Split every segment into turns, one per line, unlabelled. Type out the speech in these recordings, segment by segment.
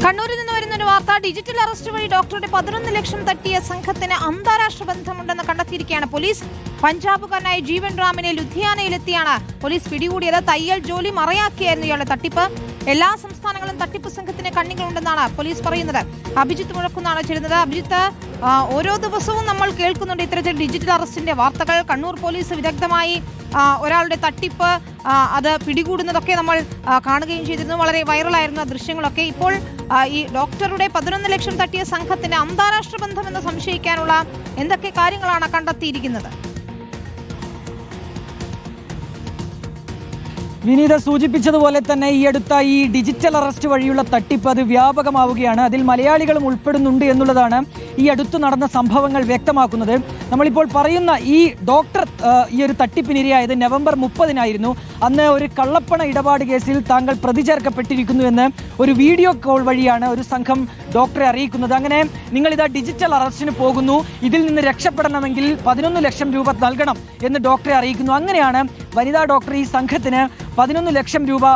കണ്ണൂരിൽ നിന്ന് വരുന്ന ഒരു വാർത്ത. ഡിജിറ്റൽ അറസ്റ്റ് വഴി ഡോക്ടറുടെ 11 ലക്ഷം തട്ടിയ സംഘത്തിന് അന്താരാഷ്ട്ര ബന്ധമുണ്ടെന്ന് കണ്ടെത്തിയിരിക്കുകയാണ് പോലീസ്. പഞ്ചാബുകാരനായ ജീവൻ റാമിനെ ലുധിയാനയിലെത്തിയാണ് പോലീസ് പിടികൂടിയത്. തയ്യൽ ജോലി മറയാക്കിയായിരുന്നു ഇയാളുടെ തട്ടിപ്പ്. എല്ലാ സംസ്ഥാനങ്ങളും തട്ടിപ്പ് സംഘത്തിന് കണ്ണികളുണ്ടെന്നാണ് പോലീസ് പറയുന്നത്. അഭിജിത്ത് മുഴക്കുന്നാണ് ചേരുന്നത്. അഭിജിത്ത്, ഓരോ ദിവസവും നമ്മൾ കേൾക്കുന്നുണ്ട് ഇത്തരത്തിൽ ഡിജിറ്റൽ അറസ്റ്റിന്റെ വാർത്തകൾ. കണ്ണൂർ പോലീസ് വിദഗ്ധമായി ഒരാളുടെ തട്ടിപ്പ് അത് പിടികൂടുന്നതൊക്കെ നമ്മൾ കാണുകയും ചെയ്തിരുന്നു. വളരെ വൈറലായിരുന്ന ദൃശ്യങ്ങളൊക്കെ. ഇപ്പോൾ ഈ ഡോക്ടറുടെ 11 ലക്ഷം തട്ടിയ സംഘത്തിന് അന്താരാഷ്ട്ര ബന്ധമെന്ന് സംശയിക്കാനുള്ള എന്തൊക്കെ കാര്യങ്ങളാണ് കണ്ടെത്തിയിരിക്കുന്നത്?
വിനീത സൂചിപ്പിച്ചതുപോലെ തന്നെ ഈ അടുത്ത ഈ ഡിജിറ്റൽ അറസ്റ്റ് വഴിയുള്ള തട്ടിപ്പ് അത് വ്യാപകമാവുകയാണ്. അതിൽ മലയാളികളും ഉൾപ്പെടുന്നുണ്ട് എന്നുള്ളതാണ് ഈ അടുത്ത് നടന്ന സംഭവങ്ങൾ വ്യക്തമാക്കുന്നത്. നമ്മളിപ്പോൾ പറയുന്ന ഈ ഡോക്ടർ ഈ ഒരു തട്ടിപ്പിനിരയായത് നവംബർ 30-നായിരുന്നു. അന്ന് ഒരു കള്ളപ്പണ ഇടപാട് കേസിൽ താങ്കൾ പ്രതി ചേർക്കപ്പെട്ടിരിക്കുന്നു എന്ന് ഒരു വീഡിയോ കോൾ വഴിയാണ് ഒരു സംഘം ഡോക്ടറെ അറിയിക്കുന്നത്. അങ്ങനെ നിങ്ങളിതാ ഡിജിറ്റൽ അറസ്റ്റിന് പോകുന്നു, ഇതിൽ നിന്ന് രക്ഷപ്പെടണമെങ്കിൽ 11 ലക്ഷം രൂപ നൽകണം എന്ന് ഡോക്ടറെ അറിയിക്കുന്നു. അങ്ങനെയാണ് വനിതാ ഡോക്ടർ ഈ സംഘത്തിന് 11 ലക്ഷം രൂപ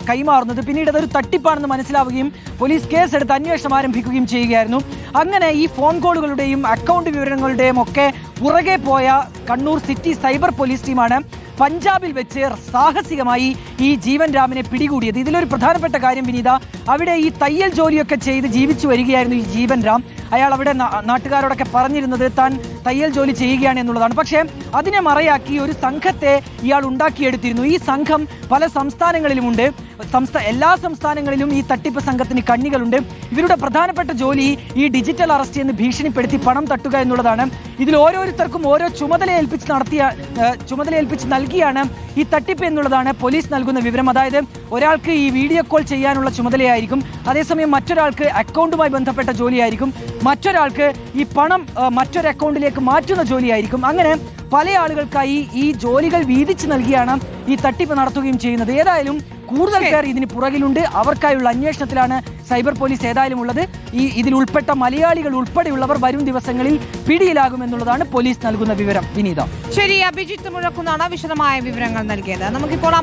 കൈമാറുന്നത്. പിന്നീട് അതൊരു തട്ടിപ്പാണെന്ന് മനസ്സിലാവുകയും പോലീസ് കേസെടുത്ത് അന്വേഷണം ആരംഭിക്കുകയും ചെയ്യുകയായിരുന്നു. അങ്ങനെ ഈ ഫോൺ കോളുകളുടെയും അക്കൗണ്ട് വിവരങ്ങളുടെയും ഒക്കെ പുറകെ പോയ കണ്ണൂർ സിറ്റി സൈബർ പോലീസ് ടീമാണ് പഞ്ചാബിൽ വെച്ച് സാഹസികമായി ഈ ജീവൻ രാമിനെ പിടികൂടിയത്. ഇതിലൊരു പ്രധാനപ്പെട്ട കാര്യം വിനീത, അവിടെ ഈ തയ്യൽ ജോലിയൊക്കെ ചെയ്ത് ജീവിച്ചു വരികയായിരുന്നു ഈ ജീവൻ രാം. അയാൾ അവിടെ നാട്ടുകാരോടൊക്കെ പറഞ്ഞിരുന്നത് താൻ തയ്യൽ ജോലി ചെയ്യുകയാണ് എന്നുള്ളതാണ്. പക്ഷേ അതിനെ മറയാക്കി ഒരു സംഘത്തെ ഇയാൾ ഉണ്ടാക്കിയെടുത്തിരുന്നു. ഈ സംഘം പല സംസ്ഥാനങ്ങളിലുമുണ്ട്. എല്ലാ സംസ്ഥാനങ്ങളിലും ഈ തട്ടിപ്പ് സംഘത്തിന് കണ്ണികളുണ്ട്. ഇവരുടെ പ്രധാനപ്പെട്ട ജോലി ഈ ഡിജിറ്റൽ അറസ്റ്റ് എന്ന് ഭീഷണിപ്പെടുത്തി പണം തട്ടുക എന്നുള്ളതാണ്. ഇതിൽ ഓരോരുത്തർക്കും ഓരോ ചുമതല ഏൽപ്പിച്ച് നൽകിയാണ് ഈ തട്ടിപ്പ് എന്നുള്ളതാണ് പോലീസ് നൽകുന്ന വിവരം. അതായത് ഒരാൾക്ക് ഈ വീഡിയോ കോൾ ചെയ്യാനുള്ള ചുമതലയായിരിക്കും, അതേസമയം മറ്റൊരാൾക്ക് അക്കൗണ്ടുമായി ബന്ധപ്പെട്ട ജോലിയായിരിക്കും, മറ്റൊരാൾക്ക് ഈ പണം മറ്റൊരു അക്കൗണ്ടിലേക്ക് മാറ്റുന്ന ജോലിയായിരിക്കും. അങ്ങനെ പല ആളുകൾക്കായി ഈ ജോലികൾ വീതിച്ചു നൽകിയാണ് ഈ തട്ടിപ്പ് നടത്തുകയും ചെയ്യുന്നത്. ഏതായാലും കൂടുതൽ പേർ ഇതിന് പുറകിലുണ്ട്. അവർക്കായുള്ള അന്വേഷണത്തിലാണ് സൈബർ പോലീസ് ഏതായാലും ഉള്ളത്. ഇതിൽ ഉൾപ്പെട്ട മലയാളികൾ ഉൾപ്പെടെയുള്ളവർ വരും ദിവസങ്ങളിൽ പിടിയിലാകുമെന്നുള്ളതാണ് പോലീസ് നൽകുന്ന വിവരം. വിനീത.
ശരി, അഭിജിത്ത് മുഴക്കുന്നാണ് വിശദമായ വിവരങ്ങൾ നൽകിയത്. നമുക്കിപ്പോൾ